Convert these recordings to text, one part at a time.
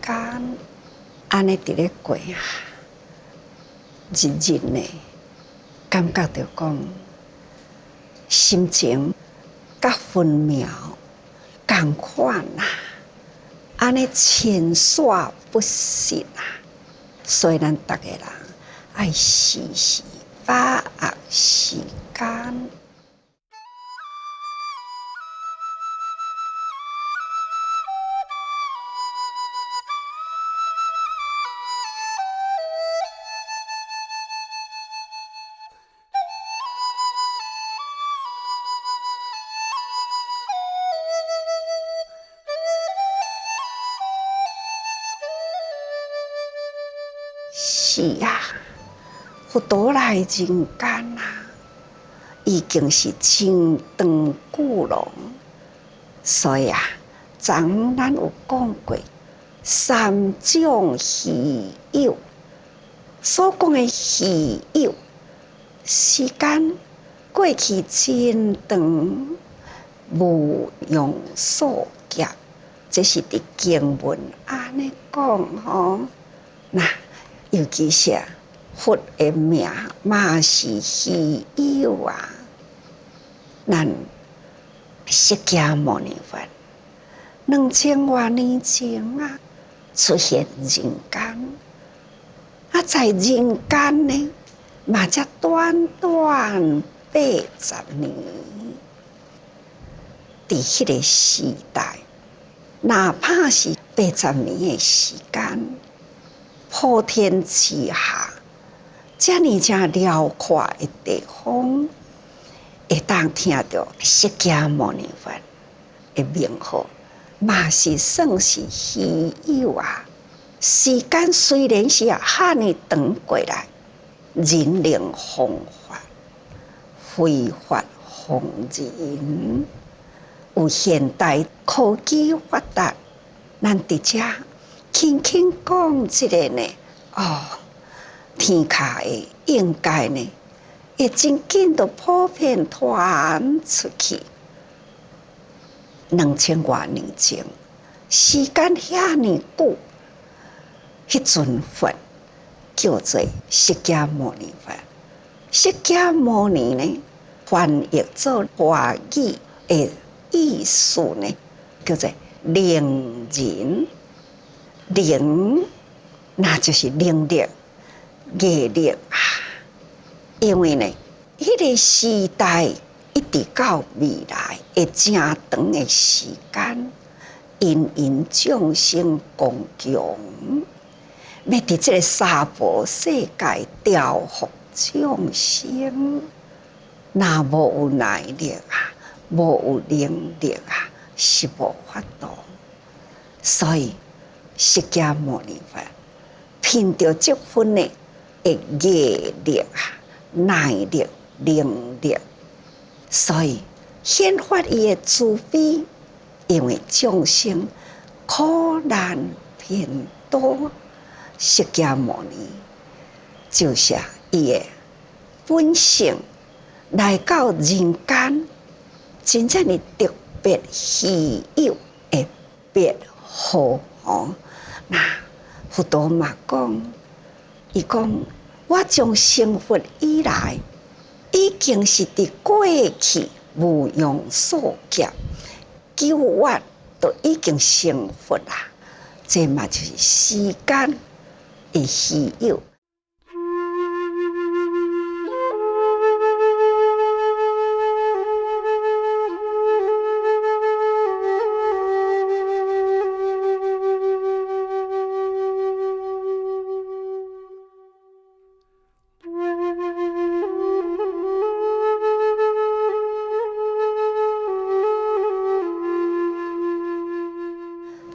间，安尼伫咧过啊，日日呢，感觉着讲心情甲分秒共款啊，安尼牵线不息啊，所以咱逐个人爱时时把握时间。是啊，佛陀来人间啊，已经是真长久咯。所以啊，昨咱有讲过三种稀有，所讲的稀有，时间过去真长，无用数劫，这是伫经文安尼讲吼。那尤其是佛的名嘛是稀有啊，咱释迦牟尼佛2000多年前啊出现人间，啊在人间呢嘛才短短80年，伫迄个时代，哪怕是80年的时间。普天之下，这么正辽阔的地方，会当听到释迦牟尼佛的名号，嘛是算是稀有啊。时间虽然是遐尼长过来，人灵弘法，非法弘人，有现代科技发达，咱伫遮。轻轻讲即个呢，天下的应该呢，会真紧就普遍传出去。2000多年前，时间遐尼久，迄阵佛叫做释迦牟尼佛。释迦牟尼呢，翻译做华语的意思呢，叫做灵人。灵，那就是灵力、业力啊！因为呢，迄个时代一直到未来会正长的时间，因众生共强，要伫这个娑婆世界调伏众生，那无有耐力啊，无有能力啊，是无法度。所以。释迦牟尼佛凭着这份的业力啊、耐力、能力，所以显发伊的慈悲。因为众生苦难偏多，释迦牟尼就是伊的本性来到人间，真正的特别稀有的别好哦。那佛陀嘛讲，伊讲我从成佛以来，已经是伫过去无用数劫9月都已经成佛啦。这嘛就是时间的稀有。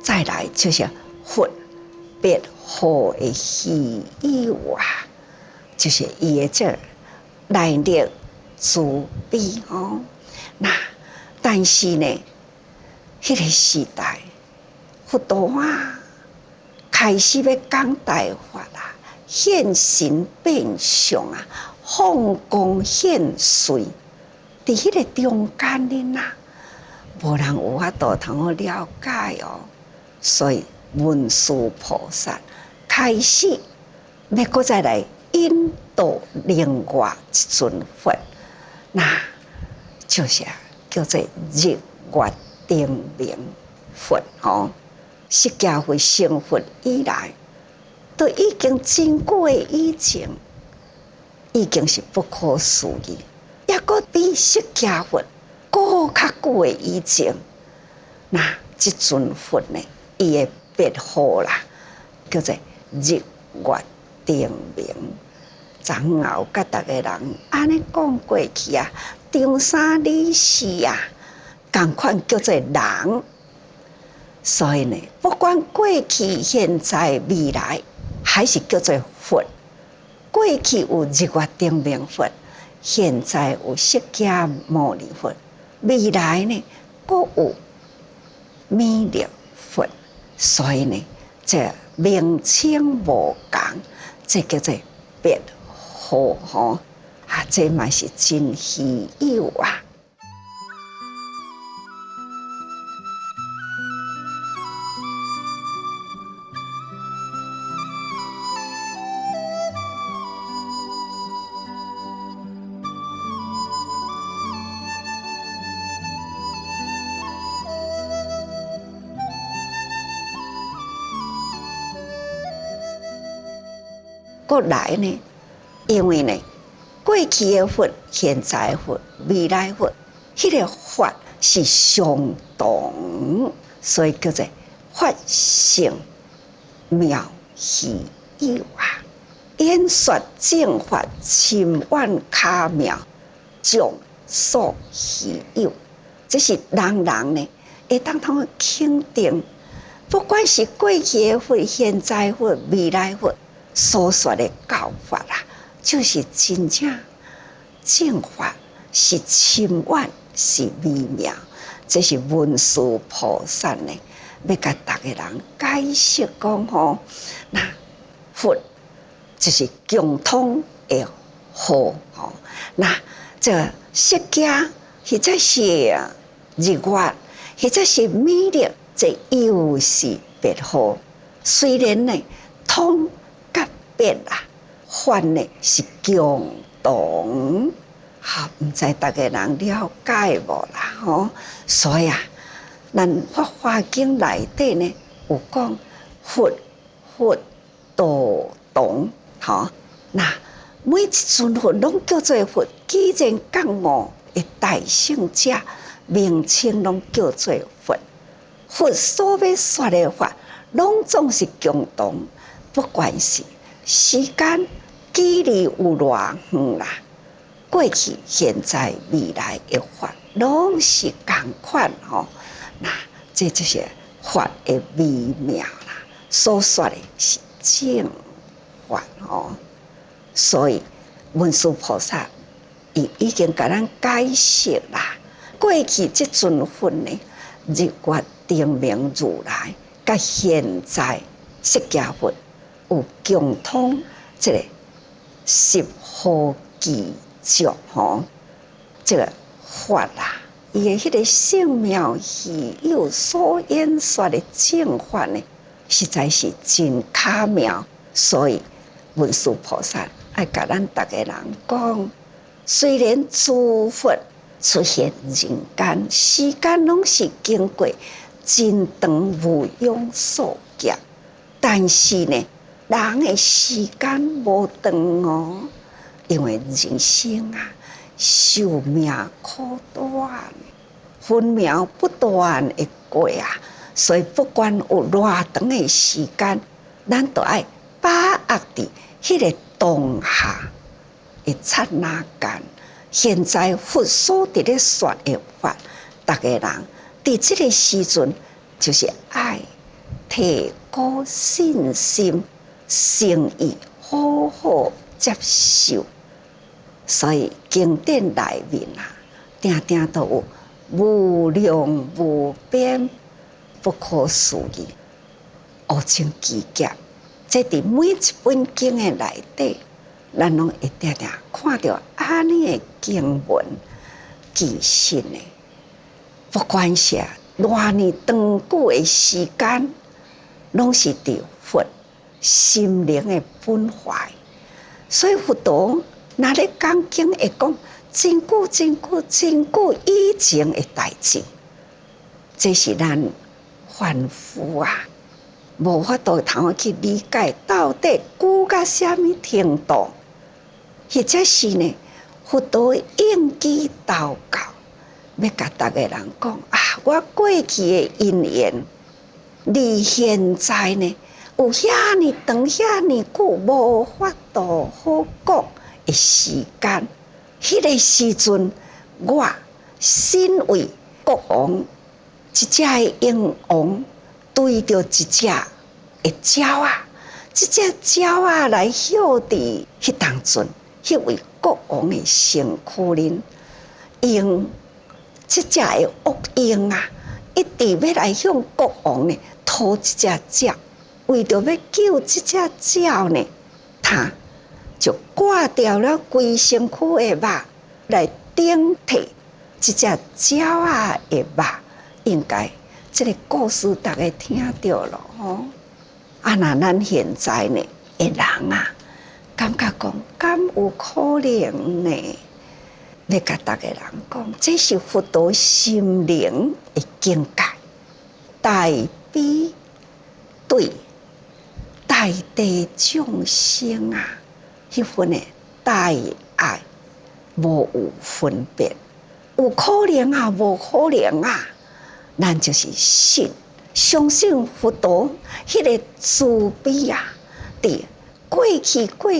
再来就是佛别好的稀有啊，就是伊的这耐力慈悲哦。那但是呢，迄个时代，佛陀啊开始要讲大法啦，现形变相啊，放光现水，伫迄个中间呢，无人有法度通好了解哦。所以文殊菩萨开始要搁再来引导另外一尊佛，那就是叫做日月灯明佛哦。释迦佛成佛以来，都已经真久的以前，已经是不可思议。也搁比释迦佛搁较久的以前，那这尊佛呢，伊的别号啦，叫做日月灯明。昨后甲逐个人安尼讲过去啊，长三理四啊，同款叫做人。所以呢，不管过去、现在、未来，还是叫做佛。过去有日月灯明佛，现在有释迦牟尼佛，未来呢，阁有弥勒佛。所以呢，这名称无同，这叫做别号吼啊，这嘛是真稀有啊。过来呢，因为呢，过去的佛、现在的佛、未来的佛，迄个法是相同，所以叫做法性妙稀有啊。演说正法千万卡妙，众所稀有。这是人人呢会当通肯定，不管是过去的佛、现在的佛、未来的佛。所说的教法啦，就是真正正法，是千万，是微妙。这是文殊菩萨呢，要甲大家人解释讲吼，那佛就是共通的好吼。那这释迦或者是日月，或者是弥勒，这又是别号。虽然呢，通。别啦，法呢是共同，哈，唔知大家人了解无啦吼？所以啊，咱《法华经》内底呢有讲佛道同，吼，那每一尊佛拢叫做佛，既然觉悟的大圣者，名称拢叫做佛。佛所要说的法，拢总是共同，不管是。时间距离有偌远啦？过去、现在、未来的法，拢是同款吼。那这就是法的微妙啦。所说的是正法吼，所以文殊菩萨伊已经甲咱解释啦。过去这尊佛呢，日月灯明如来，甲现在释迦佛。有共通这个十好记咒吼，这个法啦，伊的迄个圣妙稀有所演说的正法呢，实在是真巧妙。所以文殊菩萨爱甲咱逐个人讲，虽然诸佛出现人间，时间拢是经过真长无庸数劫，但是呢。人的时间无长哦，因为人生啊，寿命苦短，分秒不断的过啊，所以不管有偌长的时间，咱都爱把握伫迄个当下的刹那间。现在佛所伫咧说的法，逐个人伫即个时阵，就是爱提高信心。诚意好好接受，所以经典内面啊，定定都有无量无边、不可思议、无尽奇劫。这伫每一本经的内底，咱拢会定定看到安尼的经文。其实呢，不管是偌尼长久的时间，拢是伫佛心灵的本怀。所以佛陀若咧讲经会讲真久真久真久以前的代志，这是咱凡夫啊无法度通去理解到底久到什么程度，或者是呢佛陀应机祷告，要甲大家人讲啊，我过去的因缘，离现在呢有遐尼长遐尼久无法度好讲的时间，迄个时阵我身为国王，一只的鹰王对着一只的鸟啊，这只鸟啊来晓伫迄当阵，迄位国王的身躯里，用这只的恶鹰啊，一直要来向国王呢讨这只鸟，为着要救这只鸟呢，他就挂掉了规身躯的肉来顶替这只鸟啊的肉。应该这个故事大家听到了吼。啊，那咱现在呢的人啊，感觉讲敢有可能呢？要甲大家人讲，这是佛陀心灵的境界，大悲对大地众生啊，迄份的大爱无有分别，有可能啊，无可能啊。咱就是信，相信佛陀迄个慈悲啊，伫过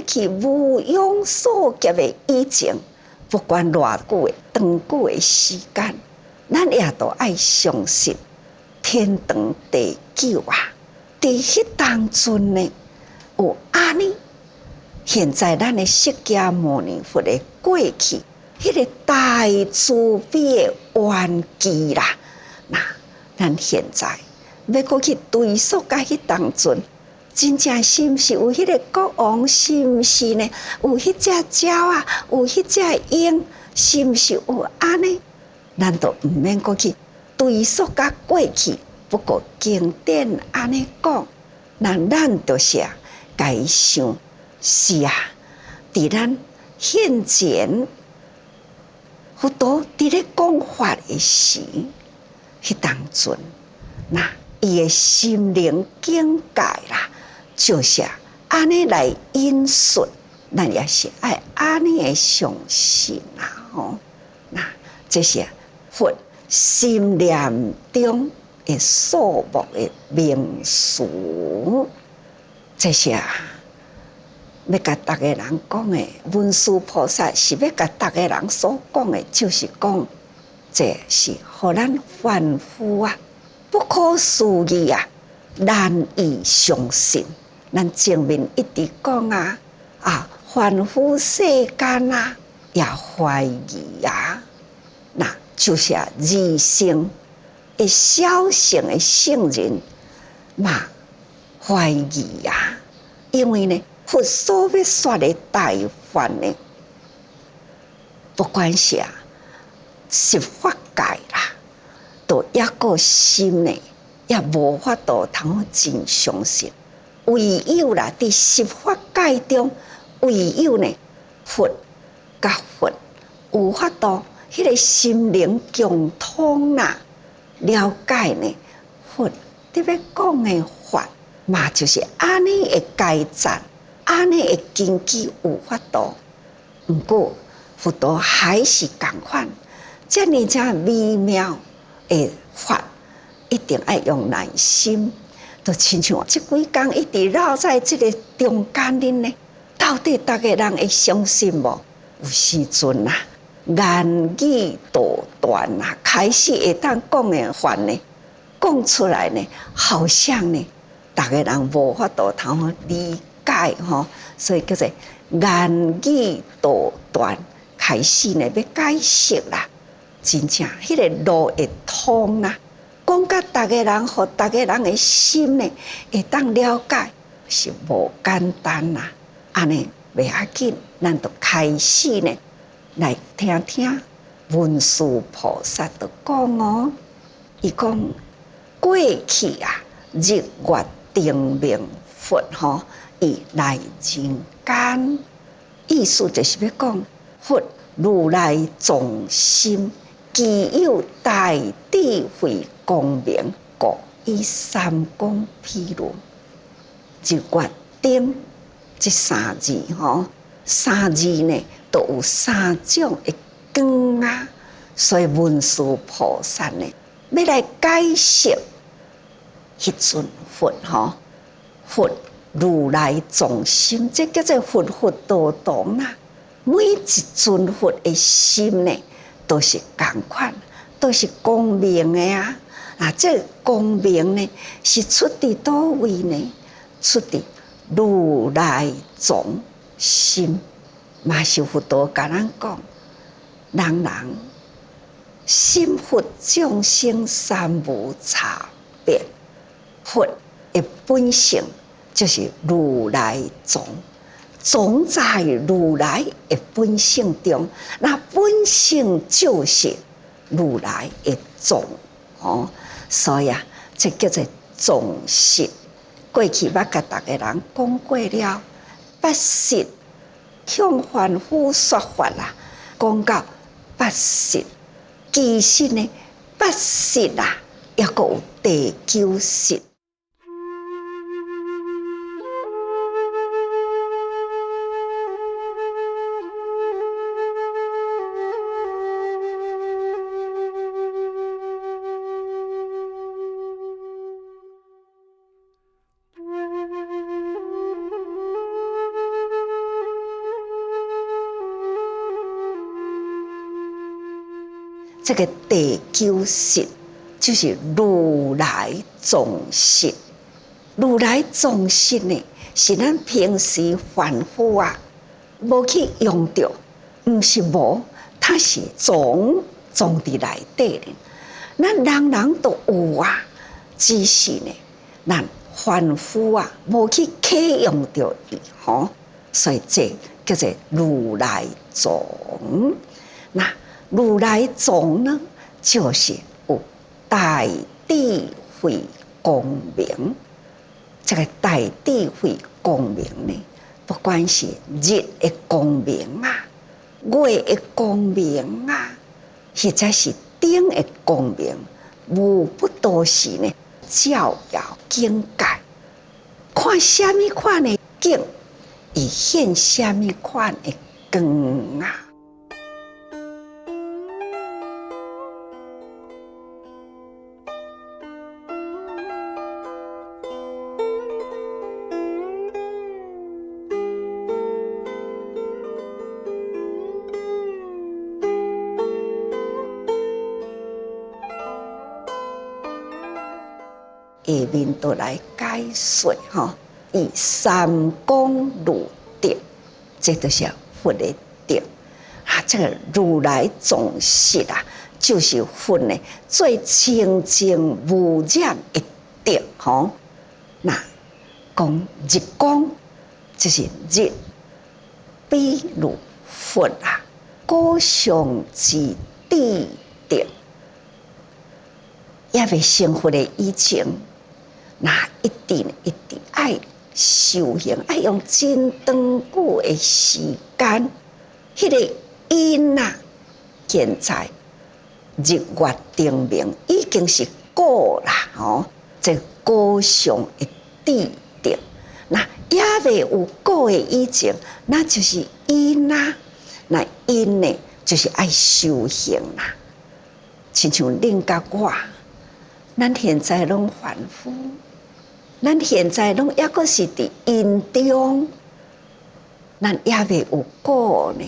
去无庸所及的以前，不管偌久的长久的时间，咱也都爱相信天长地久啊。伫迄当阵呢，有安尼，现在咱的释迦牟尼佛的过去，迄个大慈悲的缘起啦。那咱现在要过去追溯到迄当阵，真正是毋是有迄个国王？是毋是呢？有迄只鸟啊？有迄只鹰？是毋是有安尼？咱都毋免过去追溯到过去。不过经典安尼讲，那咱就是该想是啊，伫咱现前佛陀伫咧讲法的时。迄当阵，那伊的心灵境界啦，就是安尼来引述，咱也是爱安尼的相信啦吼。那这是佛心念中的数目的名词，这是要甲大家人讲的。文殊菩萨是要甲大家人所讲的，就是讲。这是互咱凡夫啊不可思议啊，难以相信。咱前面一直讲啊，凡夫世间啊也怀疑啊，那就是二乘的小乘的圣人嘛怀疑啊，因为呢，佛所要说的大法呢，不管是十法界啦，都抑个心呢，也无法度通真相信。唯有啦，伫十法界中，唯有呢，佛甲佛有法度，迄个心灵共通啦，了解呢，佛伫要讲的法嘛，就是安尼的解赞，安尼的根基有法度。不过佛陀还是共款。这么微妙的法，一定要用耐心。就亲像这几天一直绕在这个中间里呢，到底大家人会相信无？有时阵啊，言语多断啊，开始会当讲的话呢，讲出来呢，好像呢，大家人无法度通理解吼，所以叫做言语多断，开始呢要解释啦。真正迄个路会通啦，讲甲大家人，互大家人的心呢会当了解，是无简单啦。安尼袂要紧，咱就开始呢来听听文殊菩萨就讲哦，伊讲过去啊，日月定名佛吼，伊来人间，意思就是要讲佛如来众心，具有大智慧光明，故以三光披露。就决定这三字吼，三字呢都有三种的光啊，所以文殊菩萨呢要来解释迄尊佛吼，佛如来众心，这叫做佛佛道同啦。每一尊佛的心呢，都是同款，都是光明的啊！啊，这光明呢，是出伫倒位呢？出伫如来众心。马修佛陀甲咱讲，人心佛众生三无差别，佛的本性就是如来众。总在如来的本性中，那本性就是如来的众哦，所以啊，这叫做众实。过去捌甲大家人讲过了，八实向凡夫说法啦，讲到八实，其实呢，八实啊，也阁有第九实。这个第九实就是如来众实。如来众实呢，是咱平时凡夫啊，无去用到，毋是无，它是总伫内底呢。咱人人都有啊，只是呢，咱凡夫啊，无去启用到伊吼，所以这叫做如来众。那如来众呢，就是有大智慧光明。这个大智慧光明呢，不管是日的光明啊，月的光明啊，或者是灯的光明，无不都是呢照耀境界。看什么款的景，以现什么款的光啊。下面都来解说哈，以三光入定，这就是佛的定啊。这个如来众实啊，就是佛呢最清净无染的定哈。那讲日光，就是日，比如佛啊，果上之智定，也未成佛的以前。那一定爱修行，爱用真长久的时间。迄个因啊，现在日月定明已经是果啦，吼，这果上的智定。那也未有果的以前，那就是因啊。那因呢，就是爱修行啦。亲像恁甲我，咱现在拢凡夫。咱现在拢抑阁是伫因中，咱也未有果呢，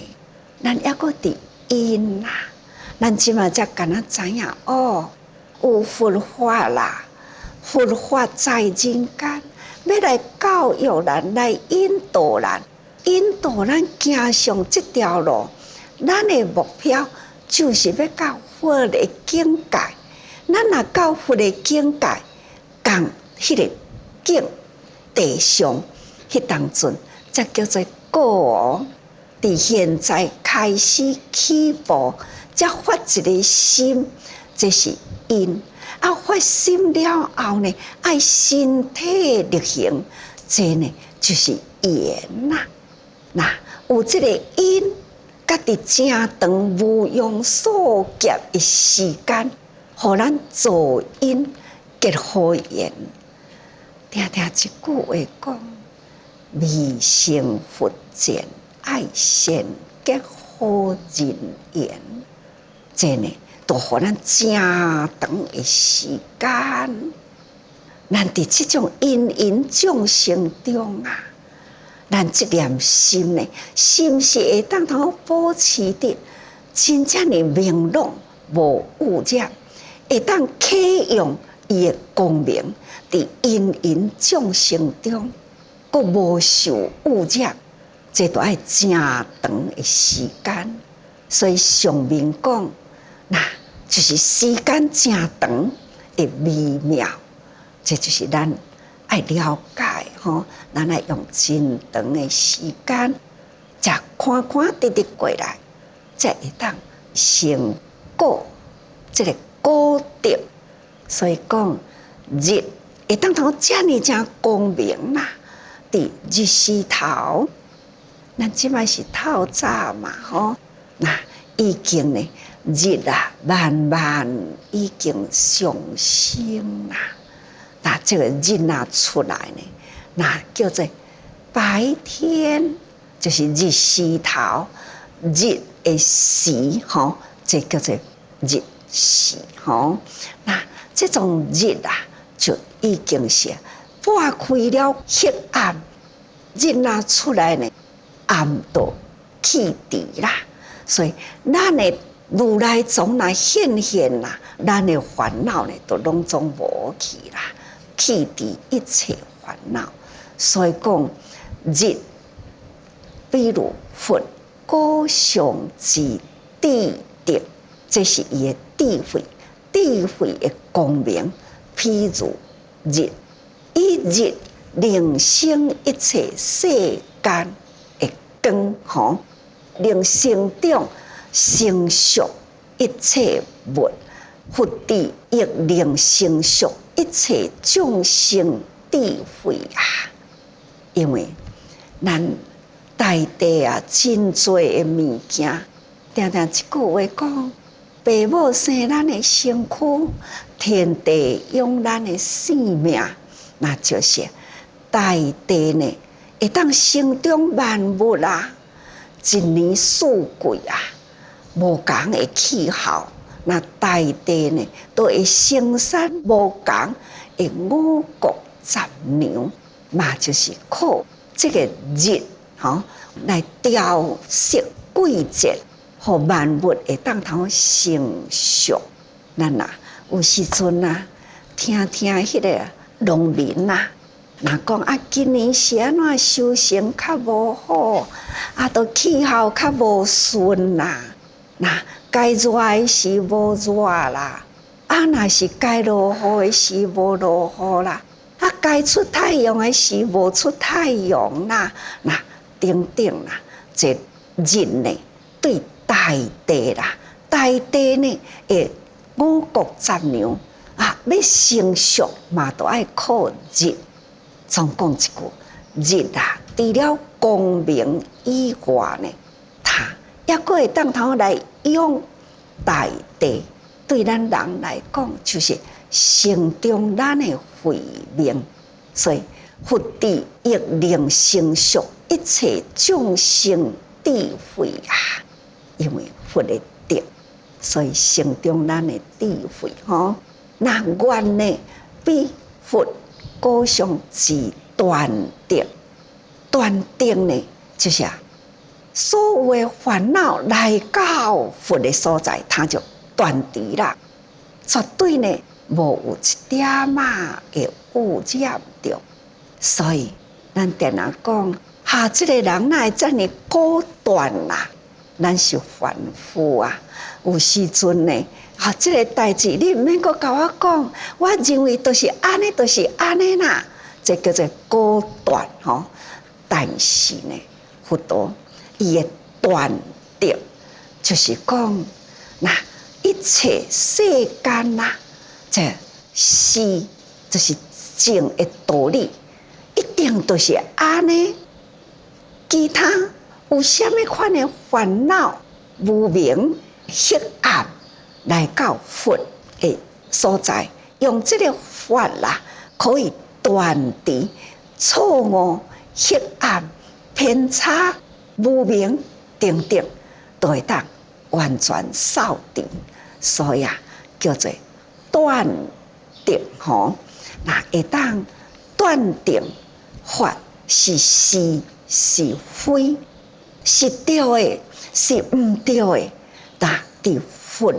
咱抑阁伫因啦。咱即马才敢若知影哦，有佛法啦，佛法在人间，要来教育咱，来引导咱行上这条路。咱的目标就是要到佛的境界。咱若到佛的境界，共迄个境地上，迄当阵才叫做果。伫现在开始起步，才发一个心，这是因。啊，发心了后呢，爱身体力行，这呢就是缘啦。那有这个因，家己正长无用数劫的时间，互咱造因结好缘。听听一句话讲：未成佛前，爱先结好人缘。这呢，都互咱正长的时间。咱伫这种因缘众生中啊，咱这念心呢，心是会当通保持的真正的明朗无污染，会当启用伊的光明，伫因缘众生中，佫无受污染，这都爱正长的时间。所以上面讲，那就是时间正长的微妙，这就是咱爱了解吼，咱爱用真长的时间，才看看直直过来，才会当成果这个果德。所以讲日会当通遮尔正光明啦，伫日时头，咱即摆是透早嘛吼，那已经呢日啊慢慢已经上升啦。那这个日哪出来呢？那叫做白天，就是日时头，日的时吼，这叫做日时吼。那这种日啊，就已经是拨开了黑暗，日哪出来呢？暗都去除啦。所以咱的如来藏来现啦，咱的烦恼呢，都拢总无去啦。去除一切烦恼，所以讲日，比如佛高尚之智德，这是伊的智慧，智慧的光明。譬如日，以日令生一切世间的光吼，令生长成熟一切物，佛智亦令成熟一切众生智慧啊！因为咱大地啊，真多的物件，定定一句话讲：父母生咱的身躯，天地养咱的性命，那就是大地呢，会当生长万物啦。一年四季啊，无同的气候。那大地呢，都会生产无同的五谷杂粮，嘛就是靠这个日吼来调息季节，互万物会当通成熟。咱啊，有时阵啊，听听迄个农民啊，若讲啊，今年是安怎收成较无好，啊，都气候较无顺啦，那。该热的时无热啦，啊，若是该落雨的时无落雨啦，啊，该出太阳的时无出太阳啦，那等等啦，这日呢对大地啦，大地呢诶五谷杂粮啊，要成熟嘛，都爱靠日。总讲一句，日啊，除了光明以外呢，它也佫会当头来用大地，对咱人来讲，就是成长咱的慧命。所以佛智亦令成熟一切众生智慧啊！因为佛的德，所以成长咱的智慧吼。那愿呢，比佛高尚之断德，断德呢，就是啊。所有的烦恼来到佛的所在，它就断除啦，绝对呢无有一点嘛会污染着。所以咱定常讲，这个人哪会遮尔果断啦？咱是凡夫啊，有时阵呢，这个代志你毋免阁甲我讲，我认为都是安尼，都是安尼啦，这叫做果断吼。但是呢，佛陀。伊的断德，就是讲，那一切世间呐，这是就是正的道理，一定都是安尼。其他有啥物款的烦恼、无明、黑暗来到佛的所在，用这个法啦，可以断除错误、黑暗、偏差、无明等等，都会当完全扫除。所以叫做断定吼。那会当断定法是是是非，是对的，是毋对的。那伫佛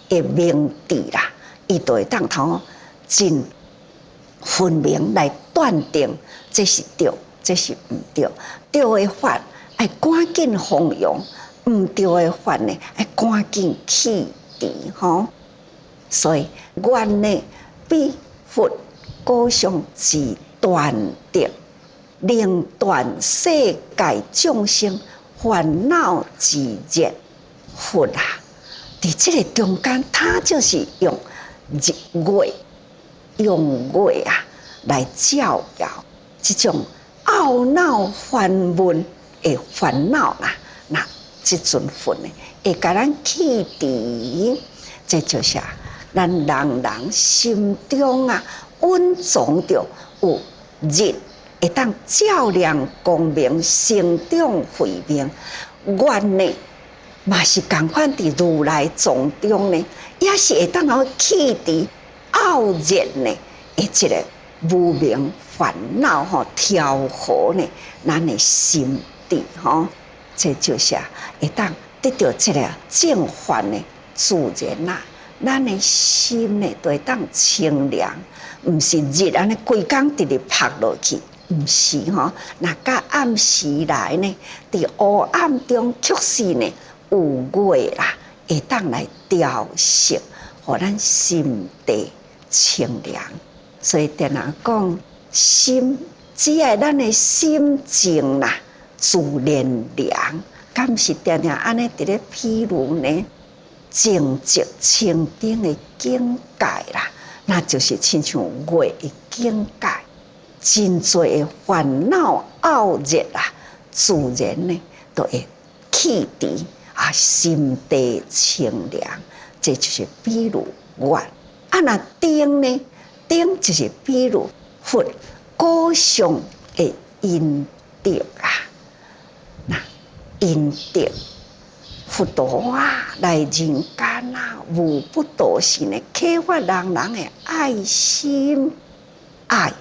的明智啦，伊就会当头真分明来断定，这是对，这是毋对。对的法要赶紧弘扬，毋对的法呢，要赶紧弃除吼。所以愿呢，比佛高尚之断定，令断世界众生烦恼之热。佛啊，伫这个中间，他就是用月，用月啊来照耀这种懊恼烦闷的烦恼啦。那这尊佛呢，会甲咱弃除，这就是咱人人心中啊，温藏着有日，会当照亮光明，成长慧命。愿呢，嘛是共款伫如来藏中呢，也是会当好弃除傲热呢，的这个无明烦恼吼，调和呢，咱的心地吼，这就是会当得到这个正法呢，自然啦。咱的心呢，都会当清凉，毋是日安尼规工直直晒落去，毋是吼。那甲暗时来呢，伫黑暗中确实呢有月啦，会当来调息，互咱心地清凉。所以定人讲，心只要咱的心静啦，自然凉。敢是定定安尼伫咧譬如呢？正直清净的境界啦，那就是亲像月的境界。真多的烦恼傲热啦，自然呢都会弃除啊，心地清凉。这就是比如月啊，那灯呢？灯就是比如佛高尚的因德啊，那因德。佛陀啊，来人间啊，无不都是呢，启发人人的爱心、爱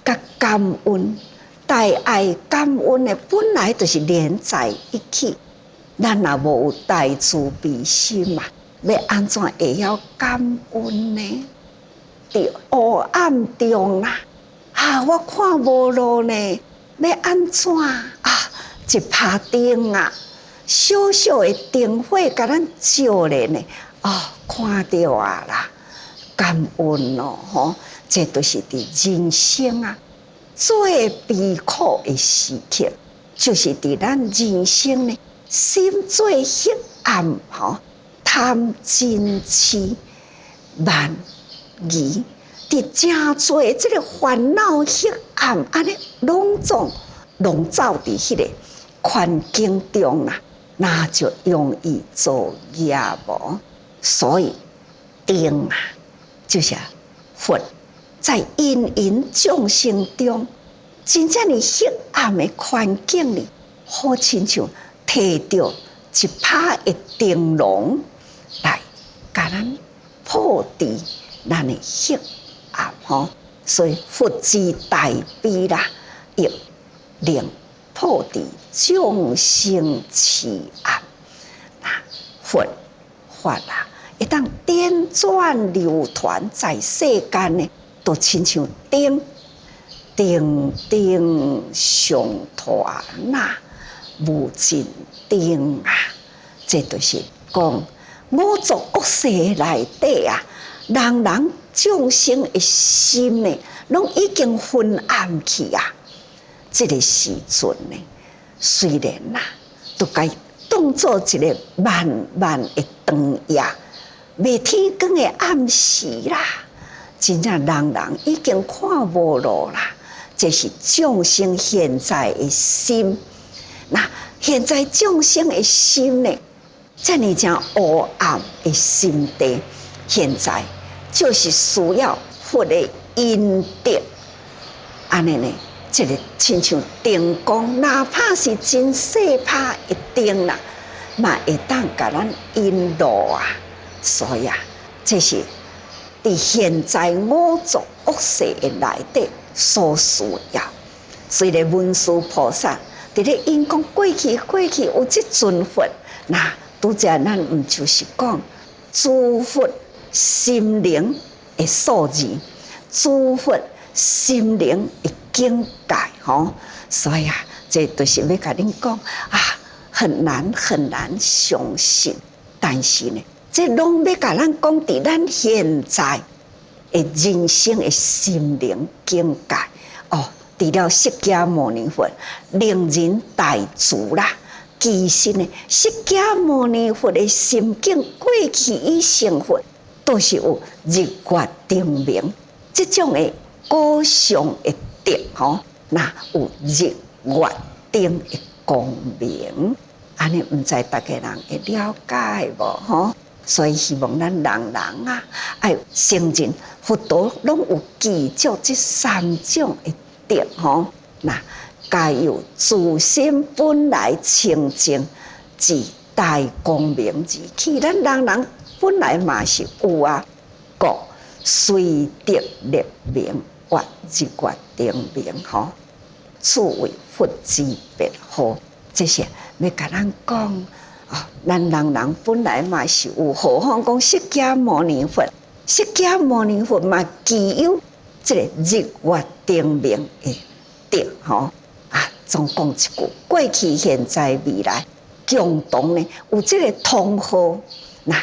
甲感恩。大爱感恩的本来就是连在一起。咱若无有大慈悲心嘛，要安怎会晓感恩呢？伫黑暗中啊，我看无路呢，要安怎啊？一拍灯啊！小小的灯火，甲咱照咧呢，看到啊啦，感恩咯吼！这都是伫人生啊最悲苦的时刻，就是伫咱人生呢心最黑暗吼，贪嗔痴慢疑，伫真多这个烦恼黑暗安尼笼罩伫迄个环境中啦。那就容易做业无，所以灯啊，就是佛在芸芸众生中，真正的黑暗的环境里，好亲像摕着一拍的灯笼来，甲咱破除咱的黑暗吼。所以佛之大悲啦，要令破除众生痴暗，佛法啦，一旦点转流传在世间呢，都亲像灯上团呐，无尽灯啊！这就是讲五浊恶世内底啊，人人众生的心呢，拢已经昏暗去啊！这个时阵呢，虽然都该当作一个漫漫的长夜，未天光的暗时啦，真正人已经看无路啦。这是众生现在的心。那现在众生的心呢，这么讲黑暗的心地，现在就是需要佛的因德。安尼呢，这个亲像灯光，哪怕是真细拍一灯啦，嘛会当甲咱引路啊。所以啊，这是伫现在五浊恶世的内底所需要。所以文殊菩萨伫咧因讲过去有即尊佛，那拄则咱毋就是讲诸佛心灵的数字，诸佛心灵的境界吼。所以啊，这就是要甲恁讲啊，很难相信。但是呢，这拢要甲咱讲伫咱现在的人生的心灵境界哦。除了释迦牟尼佛令人大智啦，其实呢，释迦牟尼佛的心境过去以成佛，都是有日月灯明这种的高尚的德吼，那有日月灯的光明，安尼唔知大家人会了解无吼？所以希望咱人啊，爱承认佛陀拢有记住这三种的。吼，那该有自心本来清净，自大光明而起。咱人本来嘛是有啊，故随德立名，或日月灯明吼，此为佛之别号。这些要甲咱讲啊，咱人本来嘛是有，何况讲释迦牟尼佛，释迦牟尼佛嘛具有。这个日月灯明的德吼啊，总讲一句，过去、现在、未来，共同呢有这个通号，那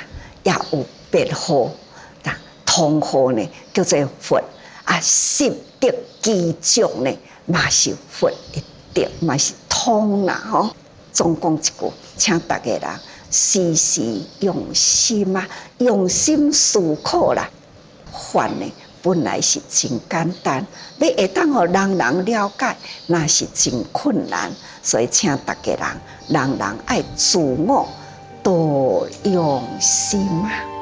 也有别号。那通号呢叫做佛啊，十德其中呢嘛是佛的德，嘛是通啦吼。总讲一句，请大家人时时用心啊，用心思考啦，法呢。本来是真简单，要会当互人了解，那是真困难。所以请大家人爱自我多用心啊。